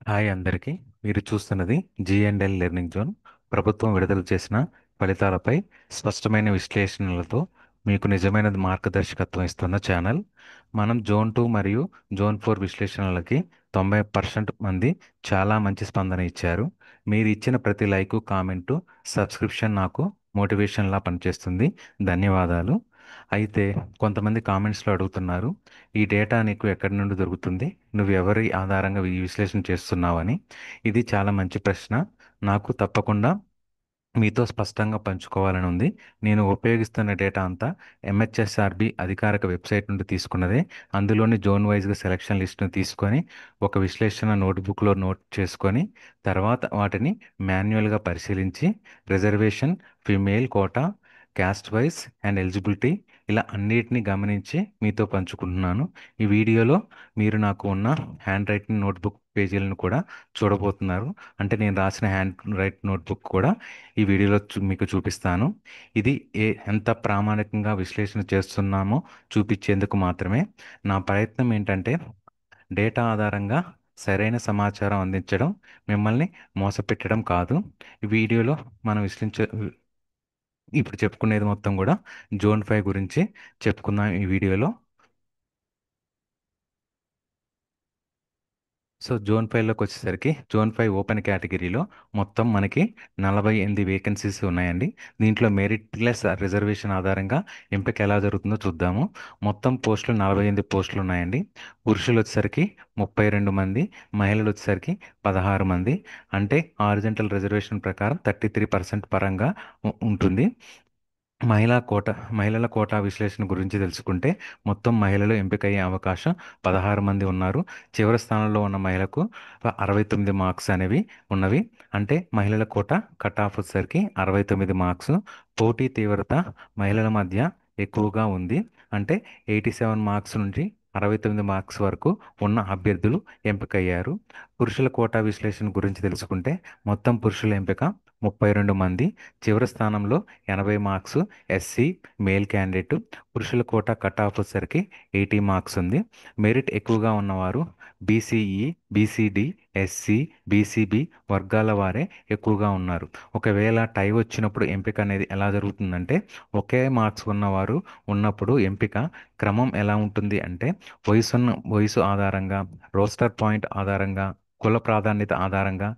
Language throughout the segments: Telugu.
హాయ్ అందరికీ. మీరు చూస్తున్నది జిఎండ్ఎల్ లెర్నింగ్ జోన్. ప్రభుత్వం విడుదల చేసిన ఫలితాలపై స్పష్టమైన విశ్లేషణలతో మీకు నిజమైన మార్గదర్శకత్వం ఇస్తున్న ఛానల్. మనం జోన్ 2 మరియు జోన్ 4 విశ్లేషణలకి 90% మంది చాలా మంచి స్పందన ఇచ్చారు. మీరు ఇచ్చిన ప్రతి లైకు, కామెంటు, సబ్స్క్రిప్షన్ నాకు మోటివేషన్లా పనిచేస్తుంది. ధన్యవాదాలు. అయితే కొంతమంది కామెంట్స్లో అడుగుతున్నారు, ఈ డేటా నీకు ఎక్కడి నుండి దొరుకుతుంది, నువ్వు ఎవరి ఆధారంగా ఈ విశ్లేషణ చేస్తున్నావని. ఇది చాలా మంచి ప్రశ్న. నాకు తప్పకుండా మీతో స్పష్టంగా పంచుకోవాలని ఉంది. నేను ఉపయోగిస్తున్న డేటా అంతా ఎంహెచ్ఎస్ఆర్బి అధికారిక వెబ్సైట్ నుండి తీసుకున్నదే. అందులోని జోన్ వైజ్గా సెలక్షన్ లిస్ట్ను తీసుకొని ఒక విశ్లేషణ నోట్బుక్లో నోట్ చేసుకొని తర్వాత వాటిని మాన్యువల్గా పరిశీలించి reservation, female quota, caste wise and eligibility ఇలా అన్నిటిని గమనించి మీతో పంచుకుంటున్నాను. ఈ వీడియోలో మీరు నాకు ఉన్న హ్యాండ్ రైటింగ్ నోట్బుక్ పేజీలను కూడా చూడబోతున్నారు. అంటే నేను రాసిన హ్యాండ్ రైట్ నోట్బుక్ కూడా ఈ వీడియోలో మీకు చూపిస్తాను. ఇది ఎంత ప్రామాణికంగా విశ్లేషణ చేస్తున్నామో చూపించేందుకు మాత్రమే. నా ప్రయత్నం ఏంటంటే డేటా ఆధారంగా సరైన సమాచారం అందించడం, మిమ్మల్ని మోసపెట్టడం కాదు. ఈ వీడియోలో మనం ఇప్పుడు చెప్పుకునేది మొత్తం కూడా జోన్ 5 గురించి చెప్పుకుందాం ఈ వీడియోలో. సో జోన్ 5లోకి వచ్చేసరికి జోన్ 5 ఓపెన్ కేటగిరీలో మొత్తం మనకి 48 వేకెన్సీస్ ఉన్నాయండి. దీంట్లో మెరిట్ ప్లస్ రిజర్వేషన్ ఆధారంగా ఎంపిక ఎలా జరుగుతుందో చూద్దాము. మొత్తం పోస్టులు 48 పోస్టులు ఉన్నాయండి. పురుషులు వచ్చేసరికి 32 మంది, మహిళలు వచ్చేసరికి 16 మంది. అంటే హారిజంటల్ రిజర్వేషన్ ప్రకారం 33% పరంగా ఉంటుంది. మహిళల కోటా విశ్లేషణ గురించి తెలుసుకుంటే మొత్తం మహిళలు ఎంపికయ్యే అవకాశం 16 మంది ఉన్నారు. చివరి స్థానంలో ఉన్న మహిళకు 69 మార్క్స్ అనేవి ఉన్నవి. అంటే మహిళల కోటా కట్ ఆఫ్ వచ్చేసరికి 69 మార్క్స్. పోటీ తీవ్రత మహిళల మధ్య ఎక్కువగా ఉంది. అంటే 87 మార్క్స్ నుంచి 69 మార్క్స్ వరకు ఉన్న అభ్యర్థులు ఎంపికయ్యారు. పురుషుల కోటా విశ్లేషణ గురించి తెలుసుకుంటే మొత్తం పురుషుల ఎంపిక 32 మంది. చివరి స్థానంలో 80 మార్క్స్ ఎస్సీ మేల్ క్యాండిడేట్. పురుషుల కోటా కట్ ఆఫ్ వచ్చేసరికి 80 మార్క్స్ ఉంది. మెరిట్ ఎక్కువగా ఉన్నవారు బీసీఈ, బీసీడి, ఎస్సీ, బీసీబీ వర్గాల వారే ఎక్కువగా ఉన్నారు. ఒకవేళ టై వచ్చినప్పుడు ఎంపిక అనేది ఎలా జరుగుతుందంటే ఒకే మార్క్స్ ఉన్నవారు ఉన్నప్పుడు ఎంపిక క్రమం ఎలా ఉంటుంది అంటే వయసు ఆధారంగా, రోస్టర్ పాయింట్ ఆధారంగా, కుల ప్రాధాన్యత ఆధారంగా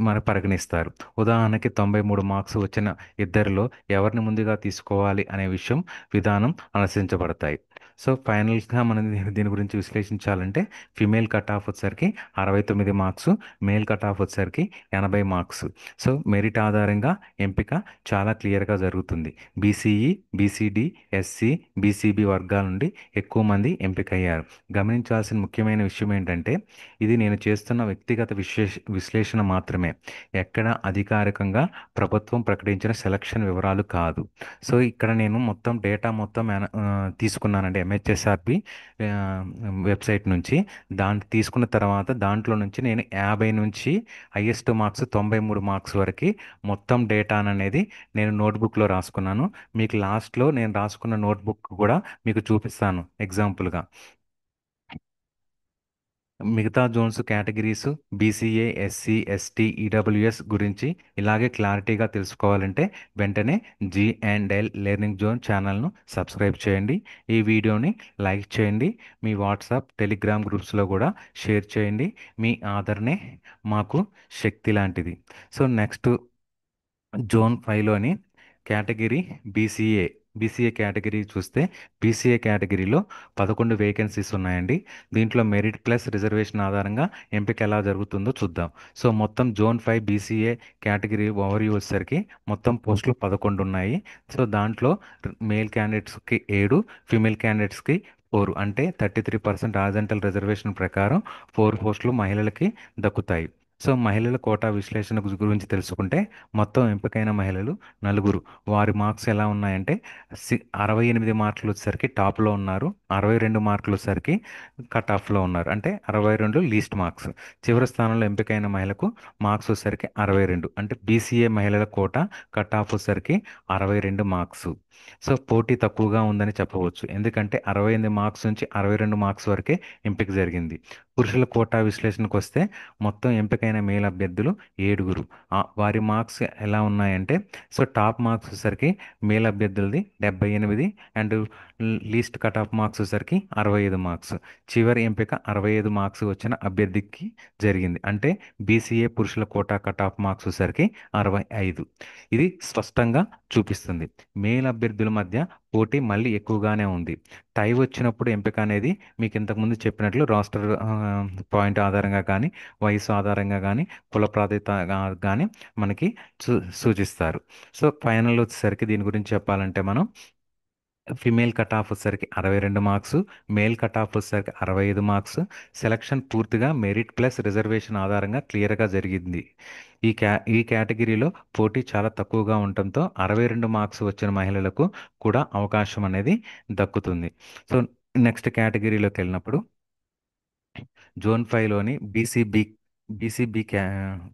మరి పరిగణిస్తారు. ఉదాహరణకి 93 మార్క్స్ వచ్చిన ఇద్దరిలో ఎవరిని ముందుగా తీసుకోవాలి అనే విధానం అనుసరించబడతాయి. సో ఫైనల్గా మనం దీని గురించి విశ్లేషించాలంటే ఫిమేల్ కట్ ఆఫ్ వచ్చేసరికి 69 మార్క్స్, మేల్ కట్ ఆఫ్ వచ్చేసరికి 80 మార్క్స్. సో మెరిట్ ఆధారంగా ఎంపిక చాలా క్లియర్గా జరుగుతుంది. బీసీఈ, బీసీడి, ఎస్సీ, బీసీబీ వర్గాల నుండి ఎక్కువ మంది ఎంపికయ్యారు. గమనించాల్సిన ముఖ్యమైన విషయం ఏంటంటే ఇది నేను చేస్తున్న వ్యక్తిగత విశ్లేషణ మాత్రమే. ఎక్కడ అధికారికంగా ప్రభుత్వం ప్రకటించిన సెలక్షన్ వివరాలు కాదు. సో ఇక్కడ నేను మొత్తం డేటా మొత్తం తీసుకున్నానండి ఎంహెచ్ఎస్ఆర్బి వెబ్సైట్ నుంచి. దాన్ని తీసుకున్న తర్వాత దాంట్లో నుంచి నేను 50 నుంచి హైయెస్ట్ మార్క్స్ 93 మార్క్స్ వరకు మొత్తం డేటా అనేది నేను నోట్బుక్లో రాసుకున్నాను. మీకు లాస్ట్లో నేను రాసుకున్న నోట్బుక్ కూడా మీకు చూపిస్తాను ఎగ్జాంపుల్గా. మిగతా zones categories BCA, SC, ST, EWS గురించి ఇలాగే క్లారిటీగా తెలుసుకోవాలంటే వెంటనే G&L లెర్నింగ్ జోన్ ఛానల్ను సబ్స్క్రైబ్ చేయండి. ఈ వీడియోని లైక్ చేయండి. మీ వాట్సాప్, టెలిగ్రామ్ గ్రూప్స్లో కూడా షేర్ చేయండి. మీ ఆదరణే మాకు శక్తి లాంటిది. సో నెక్స్ట్ జోన్ 5లోని కేటగిరీ బీసీఏ. బీసీఏ కేటగిరీ చూస్తే బీసీఏ కేటగిరీలో 11 వేకెన్సీస్ ఉన్నాయండి. దీంట్లో మెరిట్ ప్లస్ రిజర్వేషన్ ఆధారంగా ఎంపిక ఎలా జరుగుతుందో చూద్దాం. సో మొత్తం జోన్ 5 బీసీఏ కేటగిరీ ఓవర్వ్యూ వచ్చేసరికి మొత్తం పోస్టులు 11 ఉన్నాయి. సో దాంట్లో మేల్ క్యాండిడేట్స్కి 7, ఫీమేల్ క్యాండిడేట్స్కి 4, అంటే 33% హారిజంటల్ రిజర్వేషన్ ప్రకారం 4 పోస్టులు మహిళలకి దక్కుతాయి. సో మహిళల కోటా విశ్లేషణ గురించి తెలుసుకుంటే మొత్తం ఎంపికైన మహిళలు నలుగురు. వారి మార్క్స్ ఎలా ఉన్నాయంటే 68 మార్కులు వచ్చేసరికి టాప్లో ఉన్నారు, 62 మార్కులు వచ్చేసరికి కట్ ఆఫ్లో ఉన్నారు. అంటే 62 లీస్ట్ మార్క్స్. చివరి స్థానంలో ఎంపికైన మహిళకు మార్క్స్ వచ్చేసరికి 62, అంటే బీసీఏ మహిళల కోటా కట్ ఆఫ్ వచ్చేసరికి 62 మార్క్స్. సో పోటీ తక్కువగా ఉందని చెప్పవచ్చు. ఎందుకంటే 68 మార్క్స్ నుంచి 62 మార్క్స్ వరకే ఎంపిక జరిగింది. పురుషుల కోటా విశ్లేషణకు వస్తే మొత్తం ఎంపికైన మేల్ అభ్యర్థులు ఏడుగురు. వారి మార్క్స్ ఎలా ఉన్నాయంటే, సో టాప్ మార్క్స్ వచ్చేసరికి మేల్ అభ్యర్థులది 78 and least cut off marks వచ్చేసరికి 65 మార్క్స్. చివరి ఎంపిక 65 మార్క్స్ వచ్చిన అభ్యర్థికి జరిగింది. అంటే బీసీఏ పురుషుల కోటా కట్ ఆఫ్ మార్క్స్ వచ్చేసరికి 65. ఇది స్పష్టంగా చూపిస్తుంది మేల్ అభ్యర్థుల మధ్య పోటీ మళ్ళీ ఎక్కువగానే ఉంది. టై వచ్చినప్పుడు ఎంపిక అనేది మీకు ఇంతకుముందు చెప్పినట్లు రాస్టర్ పాయింట్ ఆధారంగా కానీ, వయసు ఆధారంగా కానీ, కుల ప్రాతిపదిక కానీ మనకి సూచిస్తారు. సో ఫైనల్ వచ్చేసరికి దీని గురించి చెప్పాలంటే మనం ఫిమేల్ కట్ ఆఫ్ వచ్చేసరికి 62 మార్క్స్, మేల్ కట్ ఆఫ్ వచ్చేసరికి 65 మార్క్స్. సెలక్షన్ పూర్తిగా మెరిట్ ప్లస్ రిజర్వేషన్ ఆధారంగా క్లియర్గా జరిగింది. ఈ కేటగిరీలో పోటీ చాలా తక్కువగా ఉండటంతో 62 మార్క్స్ వచ్చిన మహిళలకు కూడా అవకాశం అనేది దక్కుతుంది. సో నెక్స్ట్ కేటగిరీలోకి వెళ్ళినప్పుడు జోన్ ఫైవ్లోని బీసీబీ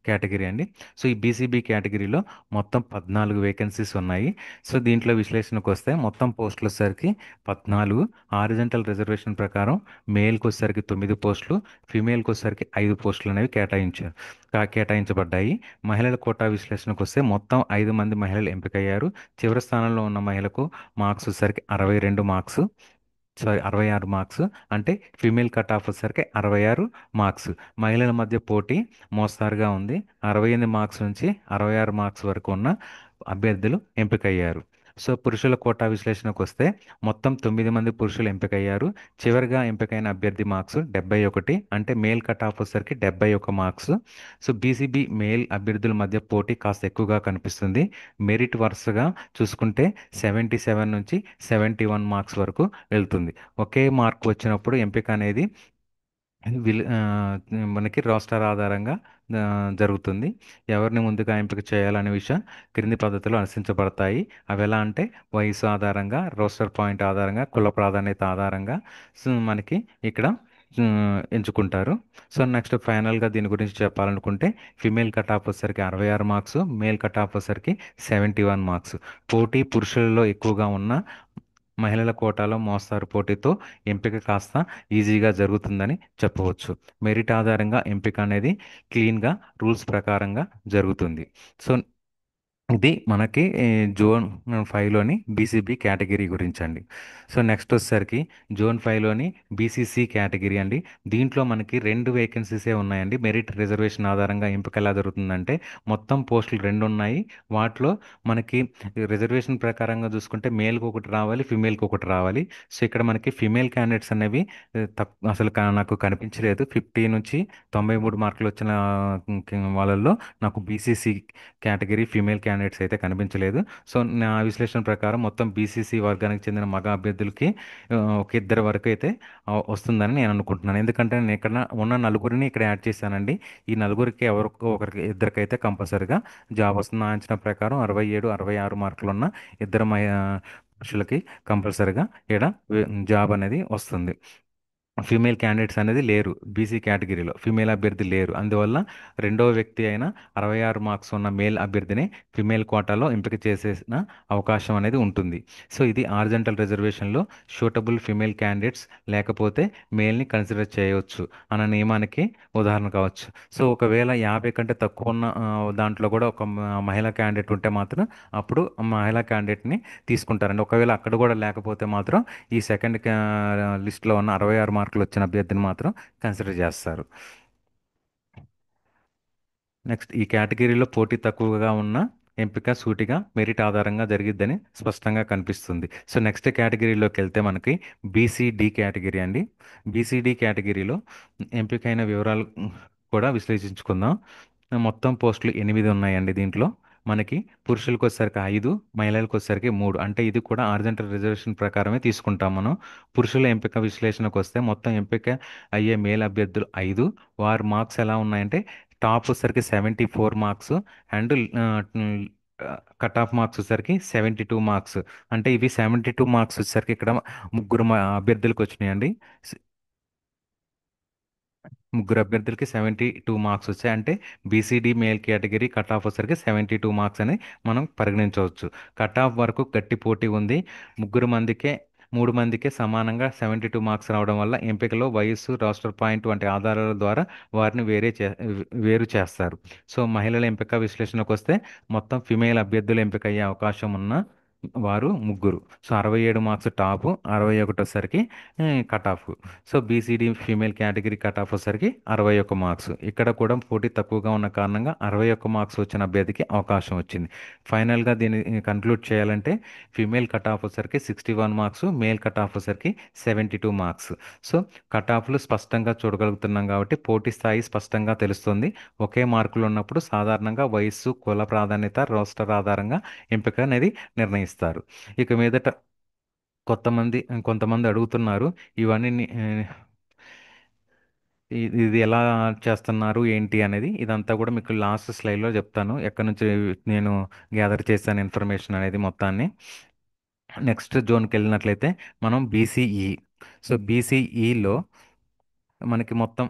కేటగిరీ అండి. సో ఈ బీసీబీ కేటగిరీలో మొత్తం 14 వేకెన్సీస్ ఉన్నాయి. సో దీంట్లో విశ్లేషణకు వస్తే మొత్తం పోస్టులు వచ్చేసరికి 14. హారిజంటల్ రిజర్వేషన్ ప్రకారం మేల్కి వచ్చేసరికి 9 పోస్టులు, ఫీమేల్కి వచ్చేసరికి 5 పోస్టులు అనేవి కేటాయించబడ్డాయి. మహిళల కోటా విశ్లేషణకు వస్తే మొత్తం 5 మంది మహిళలు ఎంపికయ్యారు. చివరి స్థానంలో ఉన్న మహిళకు మార్క్స్ వచ్చేసరికి 62 మార్క్స్, సారీ 66 మార్క్స్. అంటే ఫీమేల్ కట్ ఆఫ్ వచ్చేసరికి 66 మార్క్స్. మహిళల మధ్య పోటీ మోస్తారుగా ఉంది. 68 మార్క్స్ నుంచి 66 మార్క్స్ వరకు ఉన్న అభ్యర్థులు ఎంపికయ్యారు. సో పురుషుల కోటా విశ్లేషణకు వస్తే మొత్తం 9 మంది పురుషులు ఎంపికయ్యారు. చివరిగా ఎంపికైన అభ్యర్థి మార్క్స్ 71. అంటే మేల్ కట్ ఆఫ్ వచ్చేసరికి 71 మార్క్స్. సో బీసీబీ మేల్ అభ్యర్థుల మధ్య పోటీ కాస్త ఎక్కువగా కనిపిస్తుంది. మెరిట్ వరుసగా చూసుకుంటే 77 నుంచి 71 మార్క్స్ వరకు వెళ్తుంది. ఒకే మార్క్ వచ్చినప్పుడు ఎంపిక అనేది మనకి రోస్టర్ ఆధారంగా ఆ, జరుగుతుంది. ఎవరిని ముందుగా ఎంపిక చేయాలనే విషయం క్రింది పద్ధతిలో అనుసరించబడతాయి. అవి ఎలా అంటే వయసు ఆధారంగా, రోస్టర్ పాయింట్ ఆధారంగా, కుల ప్రాధాన్యత ఆధారంగా మనకి ఇక్కడ ఎంచుకుంటారు. సో నెక్స్ట్ ఫైనల్గా దీని గురించి చెప్పాలనుకుంటే ఫిమేల్ కట్ ఆఫ్ వచ్చేసరికి 66 మార్క్స్, మేల్ కట్ ఆఫ్ వచ్చేసరికి 71 మార్క్స్. పోటీ పురుషులలో ఎక్కువగా ఉన్న మహిళల కోటాలో మోస్తారు పోటీతో ఎంపిక కాస్త ఈజీగా జరుగుతుందని చెప్పవచ్చు. మెరిట్ ఆధారంగా ఎంపిక అనేది క్లీన్గా రూల్స్ ప్రకారంగా జరుగుతుంది. సో ఇది మనకి జోన్ ఫైవ్లోని బీసీబీ కేటగిరీ గురించి అండి. సో నెక్స్ట్ వచ్చేసరికి జోన్ ఫైవ్లోని బీసీసీ కేటగిరీ అండి. దీంట్లో మనకి 2 వేకెన్సీసే ఉన్నాయండి. మెరిట్ రిజర్వేషన్ ఆధారంగా ఎంపిక ఎలా జరుగుతుందంటే మొత్తం పోస్టులు 2 ఉన్నాయి. వాటిలో మనకి రిజర్వేషన్ ప్రకారంగా చూసుకుంటే మేల్కి ఒకటి రావాలి, ఫిమేల్కి ఒకటి రావాలి. సో ఇక్కడ మనకి ఫిమేల్ క్యాండిడేట్స్ అనేవి అసలు నాకు కనిపించలేదు. 50 నుంచి 93 మార్కులు వచ్చిన వాళ్ళల్లో నాకు బీసీసీ కేటగిరీ ఫీమేల్ క్యాండిడేట్స్ అయితే కనిపించలేదు. సో నా విశ్లేషణ ప్రకారం మొత్తం బీసీసీ వర్గానికి చెందిన మగ అభ్యర్థులకి ఒక ఇద్దరు వరకు అయితే వస్తుందని నేను అనుకుంటున్నాను. ఎందుకంటే నేను ఇక్కడ ఉన్న నలుగురిని ఇక్కడ యాడ్ చేశానండి. ఈ నలుగురికి ఎవరికో ఒకరికి ఇద్దరికైతే కంపల్సరిగా జాబ్ వస్తుంది. నా అంచనా ప్రకారం 67, 66 మార్కులు ఉన్న ఇద్దరు పురుషులకి కంపల్సరిగా ఇక్కడ జాబ్ అనేది వస్తుంది. ఫీమేల్ క్యాండిడేట్స్ అనేది లేరు బీసీ కేటగిరీలో, ఫీమేల్ అభ్యర్థి లేరు. అందువల్ల రెండవ వ్యక్తి అయిన 66 మార్క్స్ ఉన్న మేల్ అభ్యర్థిని ఫీమేల్ కోటాలో ఎంపిక చేసేసిన అవకాశం అనేది ఉంటుంది. సో ఇది హారిజంటల్ రిజర్వేషన్లో షూటబుల్ ఫీమేల్ క్యాండిడేట్స్ లేకపోతే మేల్ని కన్సిడర్ చేయవచ్చు అన్న నియమానికి ఉదాహరణ కావచ్చు. సో ఒకవేళ 50 కంటే తక్కువ ఉన్న దాంట్లో కూడా ఒక మహిళా క్యాండిడేట్ ఉంటే మాత్రం అప్పుడు ఆ మహిళా క్యాండిడేట్ని తీసుకుంటారండి. ఒకవేళ అక్కడ కూడా లేకపోతే మాత్రం ఈ సెకండ్ లిస్ట్లో ఉన్న 66 మార్కులు వచ్చిన అభ్యర్థిని మాత్రం కన్సిడర్ చేస్తారు. నెక్స్ట్ ఈ కేటగిరీలో పోటీ తక్కువగా ఉన్న ఎంపిక సూటిగా మెరిట్ ఆధారంగా జరిగిద్దని స్పష్టంగా కనిపిస్తుంది. సో నెక్స్ట్ కేటగిరీలోకి వెళ్తే మనకి బీసీడీ కేటగిరీ అండి. బీసీడీ కేటగిరీలో ఎంపికైన వివరాలు కూడా విశ్లేషించుకుందాం. మొత్తం పోస్టులు 8 ఉన్నాయండి. దీంట్లో మనకి పురుషులకు వచ్చేసరికి 5, మహిళలకు వచ్చేసరికి 3. అంటే ఇది కూడా హారిజంటల్ రిజర్వేషన్ ప్రకారమే తీసుకుంటాం మనం. పురుషుల ఎంపిక విశ్లేషణకు వస్తే మొత్తం ఎంపిక అయ్యే మేల్ అభ్యర్థులు 5. వారి మార్క్స్ ఎలా ఉన్నాయంటే టాప్ వచ్చేసరికి 74 marks and cut off marks వచ్చేసరికి 72 మార్క్స్. అంటే ఇవి 72 మార్క్స్ వచ్చేసరికి ఇక్కడ ముగ్గురు అభ్యర్థులకు వచ్చినాయండి. ముగ్గురు అభ్యర్థులకి 72 మార్క్స్ వచ్చాయి. అంటే BCD male category cut off వచ్చరికి 72 మార్క్స్ అని మనం పరిగణించవచ్చు. కట్ ఆఫ్ వరకు గట్టి పోటీ ఉంది. ముగ్గురు మందికే మూడు మందికే సమానంగా 72 మార్క్స్ రావడం వల్ల ఎంపికలో వయస్సు, రోస్టర్ పాయింట్ వంటి ఆధారాల ద్వారా వారిని వేరు చేస్తారు. సో మహిళల ఎంపిక విశ్లేషణకు వస్తే మొత్తం ఫిమేల్ అభ్యర్థులు ఎంపికయ్యే అవకాశం ఉన్న వారు ముగ్గురు. సో 67 మార్క్స్ టాప్, 61 వచ్చేసరికి cut off. So BCD female category cut off వచ్చేసరికి 61 మార్క్స్. ఇక్కడ కూడా పోటీ తక్కువగా ఉన్న కారణంగా 61 మార్క్స్ వచ్చిన అభ్యర్థికి అవకాశం వచ్చింది. ఫైనల్గా దీన్ని కన్క్లూడ్ చేయాలంటే ఫీమేల్ కట్ ఆఫ్ వచ్చేసరికి 61 మార్క్స్, మేల్ కట్ ఆఫ్ వచ్చేసరికి 72 మార్క్స్. సో కట్ ఆఫ్లు స్పష్టంగా చూడగలుగుతున్నాం కాబట్టి పోటీ స్థాయి స్పష్టంగా తెలుస్తుంది. ఒకే మార్కులు ఉన్నప్పుడు సాధారణంగా వయస్సు, కుల ప్రాధాన్యత, రోస్టర్ ఆధారంగా ఎంపిక అనేది నిర్ణయిస్తారు. ఇక మీదట కొంతమంది కొంతమంది అడుగుతున్నారు ఇవన్నీ ఇది ఎలా చేస్తున్నారు ఏంటి అనేది. ఇదంతా కూడా మీకు లాస్ట్ స్లైడ్లో చెప్తాను ఎక్కడి నుంచి నేను గ్యాదర్ చేశాను ఇన్ఫర్మేషన్ అనేది మొత్తాన్ని. నెక్స్ట్ జోన్కి వెళ్ళినట్లయితే మనం బీసీఈ. సో బీసీఈలో మనకి మొత్తం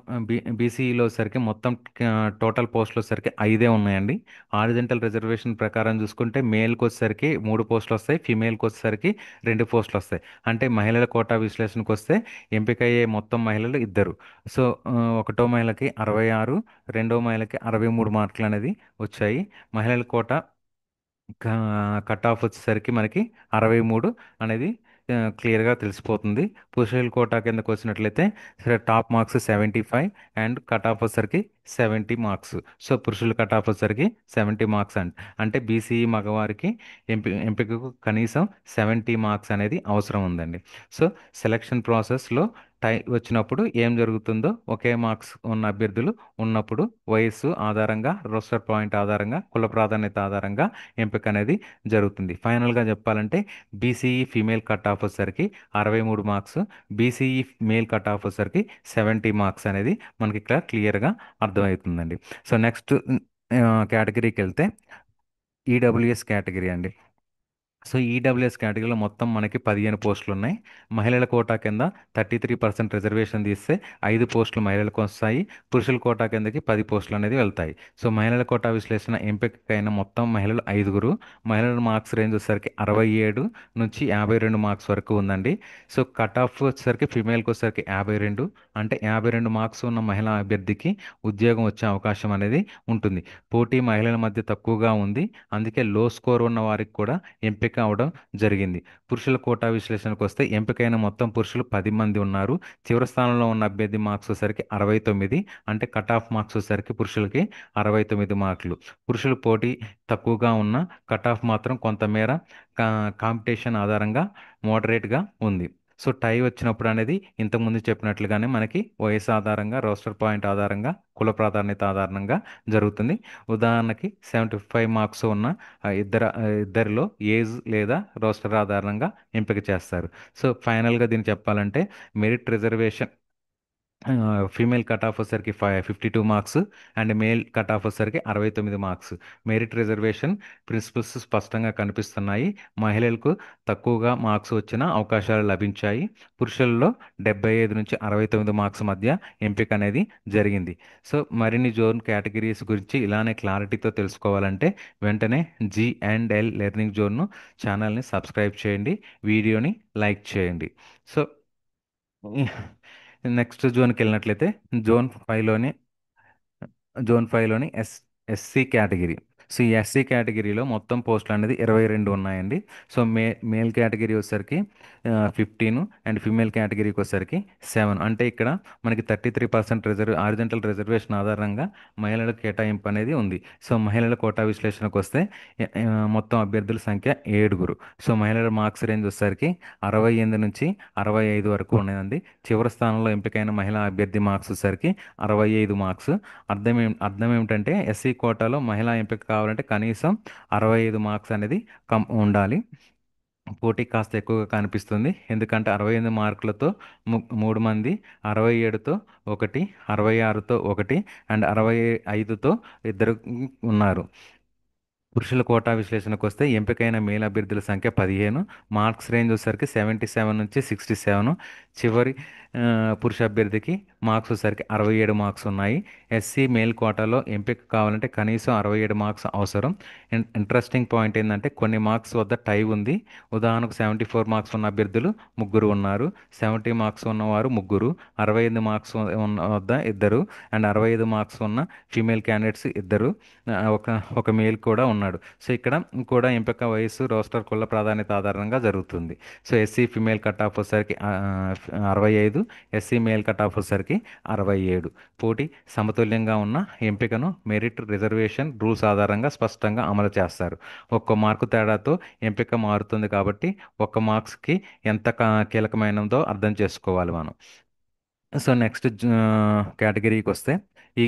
బీసీఈలో సరికి మొత్తం టోటల్ పోస్టులు వచ్చేసరికి 5 ఉన్నాయండి. హారిజెంటల్ రిజర్వేషన్ ప్రకారం చూసుకుంటే మేల్కి వచ్చేసరికి 3 పోస్టులు వస్తాయి, ఫీమేల్కి వచ్చేసరికి 2 పోస్టులు వస్తాయి. అంటే మహిళల కోటా విశ్లేషణకు వస్తే ఎంపికయ్యే మొత్తం మహిళలు ఇద్దరు. సో ఒకటో మహిళకి 66, రెండో మహిళకి 63 మార్కులు అనేది వచ్చాయి. మహిళల కోటా కట్ ఆఫ్ వచ్చేసరికి మనకి 63 అనేది క్లియర్గా తెలిసిపోతుంది. పురుషుల కోటా కిందకు వచ్చినట్లయితే సరే top marks 75 and cut off వచ్చేసరికి 70 మార్క్స్. సో పురుషుల కట్ ఆఫ్ వచ్చేసరికి 70 మార్క్స్ అంటే బీసీఈ మగవారికి ఎంపికకు కనీసం 70 మార్క్స్ అనేది అవసరం ఉందండి. సో సెలక్షన్ ప్రాసెస్లో టై వచ్చినప్పుడు ఏం జరుగుతుందో ఒకే మార్క్స్ ఉన్న అభ్యర్థులు ఉన్నప్పుడు వయస్సు ఆధారంగా, రోస్టర్ పాయింట్ ఆధారంగా, కుల ప్రాధాన్యత ఆధారంగా ఎంపిక అనేది జరుగుతుంది. ఫైనల్గా చెప్పాలంటే బీసీఈ ఫీమేల్ కట్ ఆఫ్ వచ్చేసరికి 63 marks, BCE male cut off వచ్చేసరికి 70 మార్క్స్ అనేది మనకి ఇక్కడ క్లియర్గా అర్థమవుతుందండి. సో నెక్స్ట్ కేటగిరీకి వెళ్తే ఈడబ్ల్యూఎస్ కేటగిరీ అండి. సో ఈడబ్ల్యూఎస్ కేటగిరీలో మొత్తం మనకి 15 పోస్టులు ఉన్నాయి. మహిళల కోటా కింద 33% రిజర్వేషన్ తీస్తే 5 పోస్టులు మహిళలకు వస్తాయి. పురుషుల కోటా కిందకి 10 పోస్టులు అనేది వెళ్తాయి. సో మహిళల కోటా విశ్లేషణ ఎంపికైన మొత్తం మహిళలు 5. మహిళల మార్క్స్ రేంజ్ వచ్చేసరికి 67 నుంచి 52 మార్క్స్ వరకు ఉందండి. సో కట్ ఆఫ్ వచ్చేసరికి ఫిమేల్కి వచ్చేసరికి 52. అంటే 52 మార్క్స్ ఉన్న మహిళా అభ్యర్థికి ఉద్యోగం వచ్చే అవకాశం అనేది ఉంటుంది. పోటీ మహిళల మధ్య తక్కువగా ఉంది. అందుకే లో స్కోర్ ఉన్న వారికి కూడా ఎంపిక అవడం జరిగింది. పురుషుల కోటా విశ్లేషణకు వస్తే ఎంపికైన మొత్తం పురుషులు 10 మంది ఉన్నారు. చివరి స్థానంలో ఉన్న అభ్యర్థి మార్క్స్ వచ్చేసరికి 69. అంటే కట్ ఆఫ్ మార్క్స్ వచ్చేసరికి పురుషులకి 69 మార్కులు. పురుషుల పోటీ తక్కువగా ఉన్న కట్ ఆఫ్ మాత్రం కొంతమేర కాంపిటీషన్ ఆధారంగా మోడరేట్గా ఉంది. సో టై వచ్చినప్పుడు అనేది ఇంతకుముందు చెప్పినట్లుగానే మనకి వయసు ఆధారంగా, రోస్టర్ పాయింట్ ఆధారంగా, కుల ప్రాధాన్యత ఆధారంగా జరుగుతుంది. ఉదాహరణకి 75 మార్క్స్ ఉన్న ఇద్దరిలో ఏజ్ లేదా రోస్టర్ ఆధారంగా ఎంపిక చేస్తారు. సో ఫైనల్గా దీన్ని చెప్పాలంటే merit reservation female cut off వచ్చేసరికి 52 marks and male cut off వచ్చేసరికి 69 మార్క్స్. మెరిట్ రిజర్వేషన్ ప్రిన్సిపల్స్ స్పష్టంగా కనిపిస్తున్నాయి. మహిళలకు తక్కువగా మార్క్స్ వచ్చిన అవకాశాలు లభించాయి. పురుషుల్లో 75 నుంచి 69 మార్క్స్ మధ్య ఎంపిక అనేది జరిగింది. సో మరిన్ని జోన్ కేటగిరీస్ గురించి ఇలానే క్లారిటీతో తెలుసుకోవాలంటే వెంటనే G&L లెర్నింగ్ జోన్ను ఛానల్ని సబ్స్క్రైబ్ చేయండి, వీడియోని లైక్ చేయండి. సో నెక్స్ట్ జోన్కి వెళ్ళినట్లయితే జోన్ ఫైవ్లోని జోన్ 5లోని ఎస్సీ కేటగిరీ. సో ఈ ఎస్సీ కేటగిరీలో మొత్తం పోస్టులు అనేది 22 ఉన్నాయండి. సో మేల్ కేటగిరీ వచ్చేసరికి 15 అండ్ ఫీమేల్ కేటగిరీకి వచ్చేసరికి 7. అంటే ఇక్కడ మనకి 33% హారిజంటల్ రిజర్వేషన్ ఆధారంగా మహిళల కేటాయింపు అనేది ఉంది. సో మహిళల కోటా విశ్లేషణకు వస్తే మొత్తం అభ్యర్థుల సంఖ్య 7. సో మహిళల మార్క్స్ రేంజ్ వచ్చేసరికి 68 నుంచి 65 వరకు ఉన్నదండి. చివరి స్థానంలో ఎంపికైన మహిళా అభ్యర్థి మార్క్స్ వచ్చేసరికి 65 మార్క్స్. అర్థం ఏమిటంటే ఎస్సీ కోటాలో మహిళా ఎంపిక కావాలంటే కనీసం 65 మార్క్స్ అనేది ఉండాలి. పోటీ కాస్త ఎక్కువగా కనిపిస్తుంది. ఎందుకంటే 68 మార్కులతో 3 మంది, 67తో 1, 66తో 1 అండ్ 65తో 2 ఉన్నారు. పురుషుల కోటా విశ్లేషణకు వస్తే ఎంపికైన మేల్ అభ్యర్థుల సంఖ్య 15. మార్క్స్ రేంజ్ వచ్చేసరికి 77 నుంచి 67. చివరి పురుష అభ్యర్థికి మార్క్స్ వచ్చేసరికి 67 మార్క్స్ ఉన్నాయి. ఎస్సీ మేల్ కోటాలో ఎంపిక కావాలంటే కనీసం 67 మార్క్స్ అవసరం. ఇంట్రెస్టింగ్ పాయింట్ ఏంటంటే కొన్ని మార్క్స్ వద్ద టై ఉంది. ఉదాహరణకు 74 మార్క్స్ ఉన్న అభ్యర్థులు ముగ్గురు ఉన్నారు. 70 మార్క్స్ ఉన్నవారు ముగ్గురు, 65 మార్క్స్ ఉన్న వద్ద ఇద్దరు, అండ్ 65 మార్క్స్ ఉన్న ఫీమేల్ క్యాండిడేట్స్ ఇద్దరు, ఒక ఒక మేల్ కూడా ఉన్నాడు. సో ఇక్కడ కూడా ఎంపిక వయసు రోస్టర్ కుల ప్రాధాన్యత ఆధారంగా జరుగుతుంది. So SC female cut off వచ్చేసరికి 65, ఎస్సీ మేల్ కట్ ఆఫ్ వచ్చేసరికి 67. పోటీ సమతుల్యంగా ఉన్న ఎంపికను మెరిట్ రిజర్వేషన్ రూల్స్ ఆధారంగా స్పష్టంగా అమలు చేస్తారు. ఒక్క మార్కు తేడాతో ఎంపిక మారుతుంది కాబట్టి ఒక్క మార్క్స్కి ఎంత కీలకమైనదో అర్థం చేసుకోవాలి మనం. సో నెక్స్ట్ కేటగిరీకి వస్తే ఈ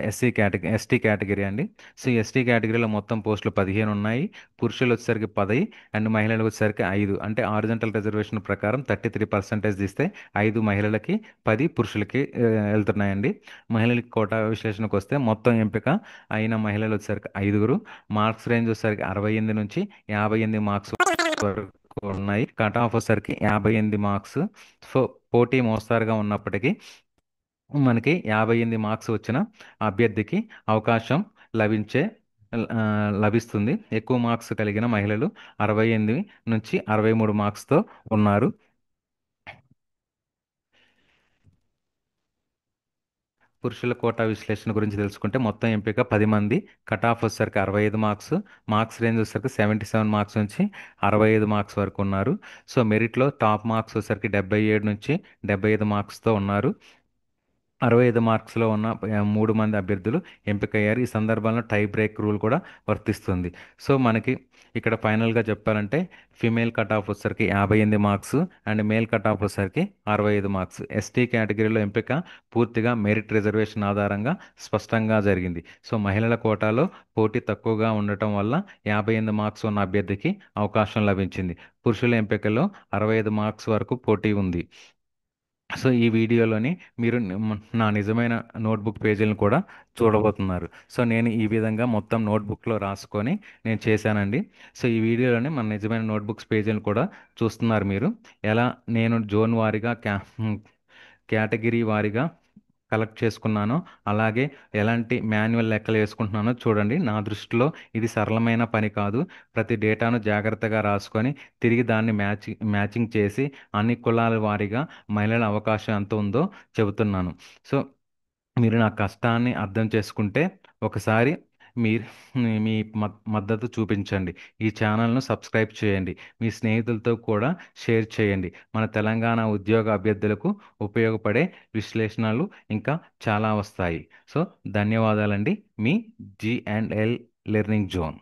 ఎస్టీ కేటగిరీ అండి. సో ఎస్టీ కేటగిరీలో మొత్తం పోస్టులు 15 ఉన్నాయి. పురుషులు వచ్చేసరికి 10 అండ్ మహిళలకు వచ్చేసరికి 5. అంటే ఆరిజంటల్ రిజర్వేషన్ ప్రకారం 33% తీస్తే 5 మహిళలకి 10 పురుషులకి వెళ్తున్నాయండి. మహిళలకి కోటా విశ్లేషణకు వస్తే మొత్తం ఎంపిక అయిన మహిళలు వచ్చేసరికి 5. మార్క్స్ రేంజ్ వచ్చేసరికి 68 నుంచి 58 మార్క్స్ వరకు ఉన్నాయి. కట్ ఆఫ్ వచ్చేసరికి 58 మార్క్స్. సో పోటీ మోస్తారుగా ఉన్నప్పటికీ మనకి 58 మార్క్స్ వచ్చిన అభ్యర్థికి అవకాశం లభించే ఆ, లభిస్తుంది. ఎక్కువ మార్క్స్ కలిగిన మహిళలు 68 నుంచి 63 మార్క్స్తో ఉన్నారు. పురుషుల కోటా విశ్లేషణ గురించి తెలుసుకుంటే మొత్తం ఎంపిక 10 మంది. కట్ ఆఫ్ వచ్చేసరికి 65 మార్క్స్. మార్క్స్ రేంజ్ వచ్చేసరికి 77 మార్క్స్ నుంచి 65 మార్క్స్ వరకు ఉన్నారు. సో మెరిట్లో టాప్ మార్క్స్ వచ్చేసరికి 77 నుంచి 75 మార్క్స్తో ఉన్నారు. 65 మార్క్స్లో ఉన్న 3 మంది అభ్యర్థులు ఎంపికయ్యారు. ఈ సందర్భంలో టై బ్రేక్ రూల్ కూడా వర్తిస్తుంది. సో మనకి ఇక్కడ ఫైనల్గా చెప్పాలంటే ఫిమేల్ కట్ ఆఫ్ వచ్చేసరికి 58 marks and male cut off వచ్చేసరికి 65 మార్క్స్. ఎస్టీ కేటగిరీలో ఎంపిక పూర్తిగా మెరిట్ రిజర్వేషన్ ఆధారంగా స్పష్టంగా జరిగింది. సో మహిళల కోటాలో పోటీ తక్కువగా ఉండటం వల్ల 58 మార్క్స్ ఉన్న అభ్యర్థికి అవకాశం లభించింది. పురుషుల ఎంపికలో 65 మార్క్స్ వరకు పోటీ ఉంది. సో ఈ వీడియోలోని మీరు నా నిజమైన నోట్బుక్ పేజీలను కూడా చూడబోతున్నారు. సో నేను ఈ విధంగా మొత్తం నోట్బుక్లో రాసుకొని నేను చేశానండి. సో ఈ వీడియోలోని మన నిజమైన నోట్బుక్స్ పేజీలను కూడా చూస్తున్నారు మీరు. ఎలా నేను జోన్ వారీగా కేటగిరీ వారీగా కలెక్ట్ చేసుకున్నానో అలాగే ఎలాంటి మాన్యువల్ లెక్కలు వేసుకుంటున్నానో చూడండి. నా దృష్టిలో ఇది సరళమైన పని కాదు. ప్రతి డేటాను జాగ్రత్తగా రాసుకొని తిరిగి దాన్ని మ్యాచింగ్ చేసి అన్ని కులాల వారీగా మహిళల అవకాశం ఎంత ఉందో చెబుతున్నాను. సో మీరు నా కష్టాన్ని అర్థం చేసుకుంటే ఒకసారి మీరు మీ మద్దతు చూపించండి. ఈ ఛానల్ను సబ్స్క్రైబ్ చేయండి. మీ స్నేహితులతో కూడా షేర్ చేయండి. మన తెలంగాణ ఉద్యోగ అభ్యర్థులకు ఉపయోగపడే విశ్లేషణలు ఇంకా చాలా వస్తాయి. సో ధన్యవాదాలండి. మీ G&L లెర్నింగ్ జోన్.